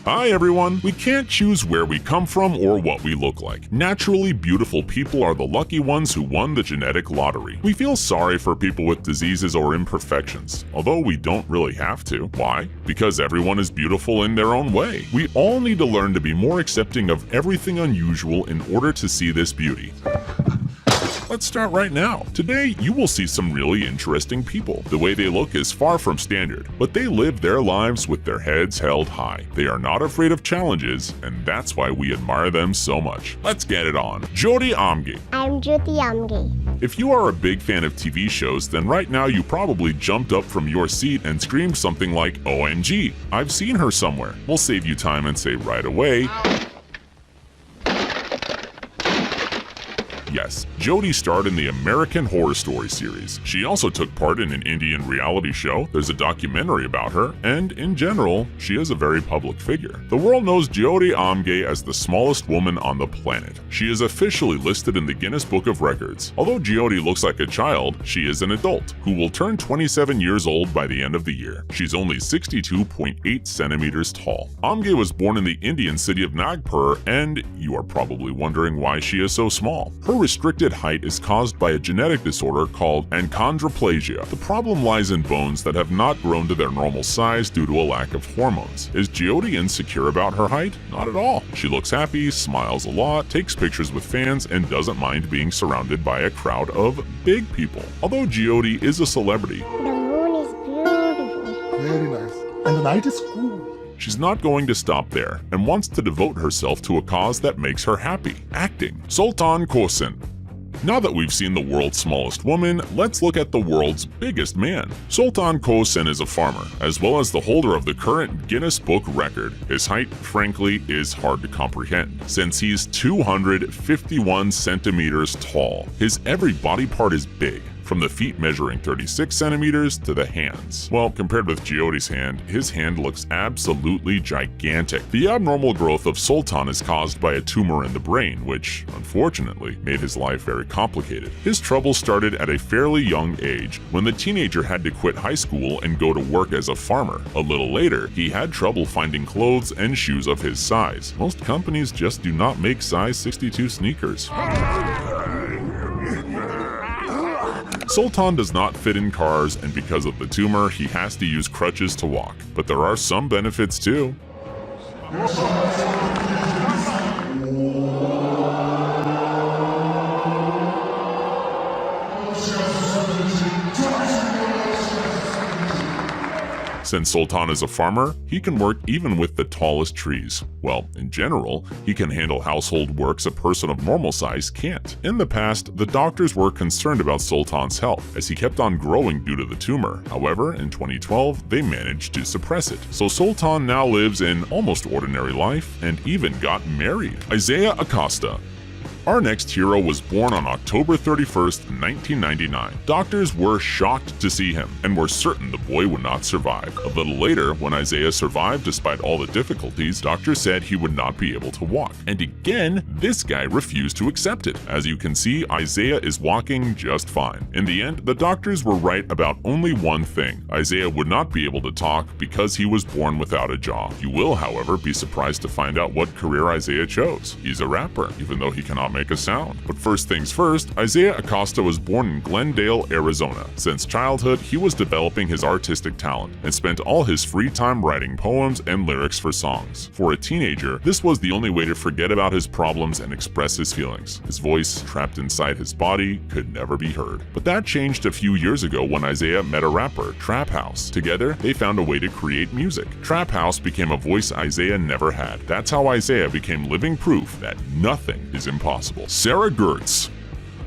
Hi everyone! We can't choose where we come from or what we look like. Naturally beautiful people are the lucky ones who won the genetic lottery. We feel sorry for people with diseases or imperfections, although we don't really have to. Why? Because everyone is beautiful in their own way. We all need to learn to be more accepting of everything unusual in order to see this beauty. Let's start right now. Today, you will see some really interesting people. The way they look is far from standard, but they live their lives with their heads held high. They are not afraid of challenges, and that's why we admire them so much. Let's get it on. Jyoti Amge. I'm Jyoti Amge. If you are a big fan of TV shows, then right now you probably jumped up from your seat and screamed something like, OMG, I've seen her somewhere. We'll save you time and say right away, yes, Jyoti starred in the American Horror Story series. She also took part in an Indian reality show, there's a documentary about her, and in general, she is a very public figure. The world knows Jyoti Amge as the smallest woman on the planet. She is officially listed in the Guinness Book of Records. Although Jyoti looks like a child, she is an adult, who will turn 27 years old by the end of the year. She's only 62.8 centimeters tall. Amge was born in the Indian city of Nagpur, and you are probably wondering why she is so small. Her restricted height is caused by a genetic disorder called achondroplasia. The problem lies in bones that have not grown to their normal size due to a lack of hormones. Is Jyoti insecure about her height? Not at all. She looks happy, smiles a lot, takes pictures with fans, and doesn't mind being surrounded by a crowd of big people. Although Jyoti is a celebrity, The moon is beautiful. Very nice. And the night is cool. she's not going to stop there and wants to devote herself to a cause that makes her happy: acting. Sultan Kösen. Now that we've seen the world's smallest woman, let's look at the world's biggest man. Sultan Kösen is a farmer, as well as the holder of the current Guinness Book record. His height, frankly, is hard to comprehend, since he's 251 centimeters tall. His every body part is big, from the feet measuring 36 centimeters to the hands. Well, compared with Jyoti's hand, his hand looks absolutely gigantic. The abnormal growth of Sultan is caused by a tumor in the brain, which, unfortunately, made his life very complicated. His trouble started at a fairly young age, when the teenager had to quit high school and go to work as a farmer. A little later, he had trouble finding clothes and shoes of his size. Most companies just do not make size 62 sneakers. Sultan does not fit in cars, and because of the tumor, he has to use crutches to walk. But there are some benefits too. Since Sultan is a farmer, he can work even with the tallest trees. Well, in general, he can handle household works a person of normal size can't. In the past, the doctors were concerned about Sultan's health, as he kept on growing due to the tumor. However, in 2012, they managed to suppress it. So Sultan now lives an almost ordinary life, and even got married. Isaiah Acosta. Our next hero was born on October 31st, 1999. Doctors were shocked to see him, and were certain the boy would not survive. A little later, when Isaiah survived despite all the difficulties, doctors said he would not be able to walk. And again, this guy refused to accept it. As you can see, Isaiah is walking just fine. In the end, the doctors were right about only one thing: Isaiah would not be able to talk because he was born without a jaw. You will, however, be surprised to find out what career Isaiah chose. He's a rapper, even though he cannot make a sound. But first things first, Isaiah Acosta was born in Glendale, Arizona. Since childhood, he was developing his artistic talent and spent all his free time writing poems and lyrics for songs. For a teenager, this was the only way to forget about his problems and express his feelings. His voice, trapped inside his body, could never be heard. But that changed a few years ago when Isaiah met a rapper, Trap House. Together, they found a way to create music. Trap House became a voice Isaiah never had. That's how Isaiah became living proof that nothing is impossible. Sarah Gertz.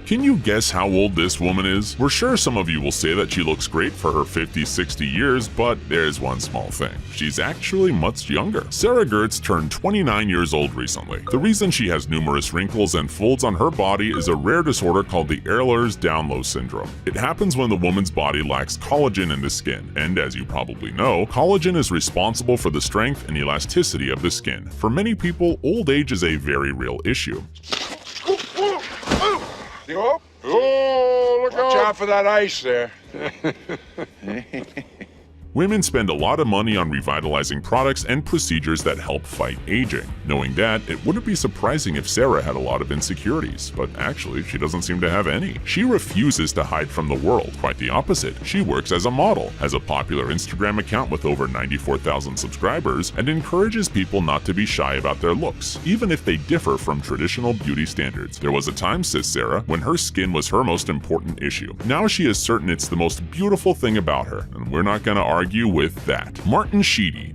Can you guess how old this woman is? We're sure some of you will say that she looks great for her 50-60 years, but there's one small thing. She's actually much younger. Sarah Gertz turned 29 years old recently. The reason she has numerous wrinkles and folds on her body is a rare disorder called the Ehlers-Danlos syndrome. It happens when the woman's body lacks collagen in the skin, and as you probably know, collagen is responsible for the strength and elasticity of the skin. For many people, old age is a very real issue. Oh, look out. Watch out for that ice there. Women spend a lot of money on revitalizing products and procedures that help fight aging. Knowing that, it wouldn't be surprising if Sarah had a lot of insecurities, but actually, she doesn't seem to have any. She refuses to hide from the world. Quite the opposite. She works as a model, has a popular Instagram account with over 94,000 subscribers, and encourages people not to be shy about their looks, even if they differ from traditional beauty standards. There was a time, says Sarah, when her skin was her most important issue. Now she is certain it's the most beautiful thing about her, and we're not gonna argue with that. Martin Sheedy.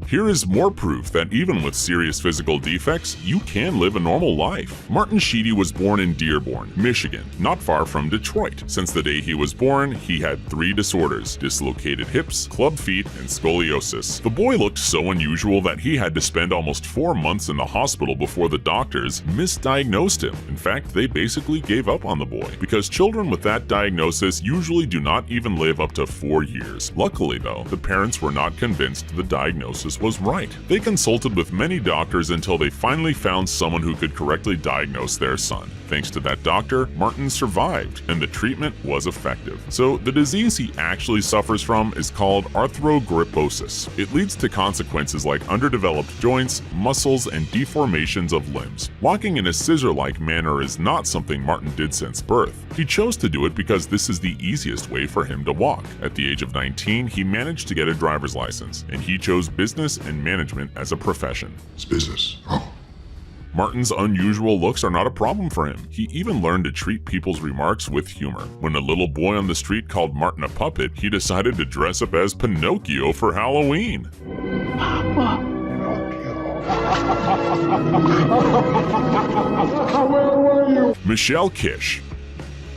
Here is more proof that even with serious physical defects, you can live a normal life. Martin Sheedy was born in Dearborn, Michigan, not far from Detroit. Since the day he was born, he had 3 disorders: dislocated hips, club feet, and scoliosis. The boy looked so unusual that he had to spend almost 4 months in the hospital before the doctors misdiagnosed him. In fact, they basically gave up on the boy, because children with that diagnosis usually do not even live up to 4 years. Luckily though, the parents were not convinced the diagnosis was right. They consulted with many doctors until they finally found someone who could correctly diagnose their son. Thanks to that doctor, Martin survived, and the treatment was effective. So the disease he actually suffers from is called arthrogryposis. It leads to consequences like underdeveloped joints, muscles, and deformations of limbs. Walking in a scissor-like manner is not something Martin did since birth. He chose to do it because this is the easiest way for him to walk. At the age of 19, he managed to get a driver's license, and he chose business and management as a profession. It's business. Martin's unusual looks are not a problem for him. He even learned to treat people's remarks with humor. When a little boy on the street called Martin a puppet, he decided to dress up as Pinocchio for Halloween. Where were you? Michelle Kish.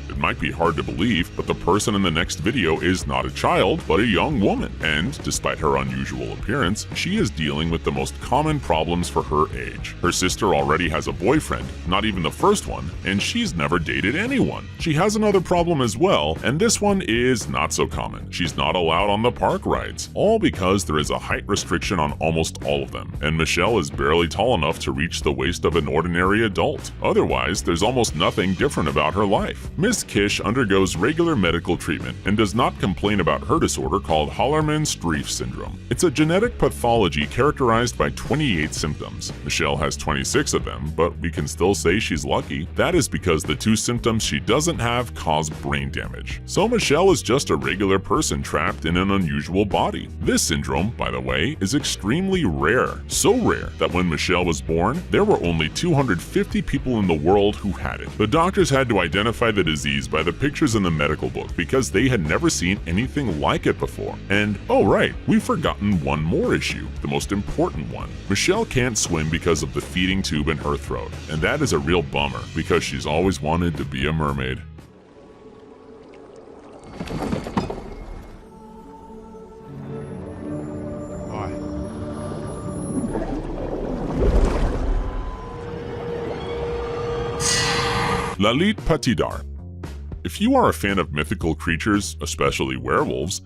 It might be hard to believe, but the person in the next video is not a child, but a young woman. And despite her unusual appearance, she is dealing with the most common problems for her age. Her sister already has a boyfriend, not even the first one, and she's never dated anyone. She has another problem as well, and this one is not so common. She's not allowed on the park rides, all because there is a height restriction on almost all of them, and Michelle is barely tall enough to reach the waist of an ordinary adult. Otherwise, there's almost nothing different about her life. Miss Kish undergoes regular medical treatment and does not complain about her disorder called Hallermann-Streiff syndrome. It's a genetic pathology characterized by 28 symptoms. Michelle has 26 of them, but we can still say she's lucky. That is because the 2 symptoms she doesn't have cause brain damage. So Michelle is just a regular person trapped in an unusual body. This syndrome, by the way, is extremely rare. So rare that when Michelle was born, there were only 250 people in the world who had it. The doctors had to identify the disease by the pictures in the medical book because they had never seen anything like it before. And, oh right, we've forgotten one more issue, the most important one. Michelle can't swim because of the feeding tube in her throat, and that is a real bummer because she's always wanted to be a mermaid. Hi. Lalit Patidar. If you are a fan of mythical creatures, especially werewolves,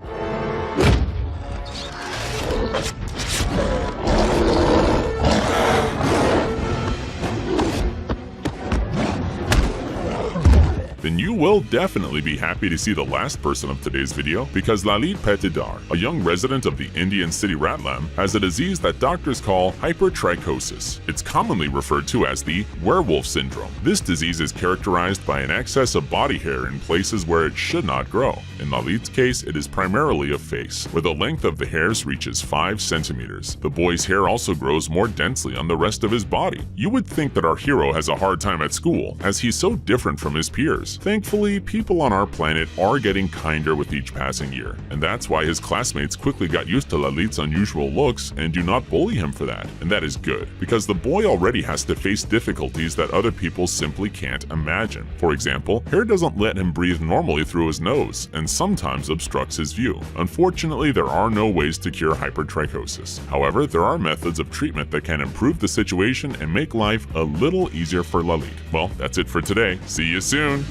then you will definitely be happy to see the last person of today's video, because Lalit Patidar, a young resident of the Indian city Ratlam, has a disease that doctors call hypertrichosis. It's commonly referred to as the werewolf syndrome. This disease is characterized by an excess of body hair in places where it should not grow. In Lalit's case, it is primarily a face, where the length of the hairs reaches 5 centimeters. The boy's hair also grows more densely on the rest of his body. You would think that our hero has a hard time at school, as he's so different from his peers. Thankfully, people on our planet are getting kinder with each passing year, and that's why his classmates quickly got used to Lalit's unusual looks and do not bully him for that. And that is good, because the boy already has to face difficulties that other people simply can't imagine. For example, hair doesn't let him breathe normally through his nose, and sometimes obstructs his view. Unfortunately, there are no ways to cure hypertrichosis. However, there are methods of treatment that can improve the situation and make life a little easier for Lalit. Well, that's it for today. See you soon!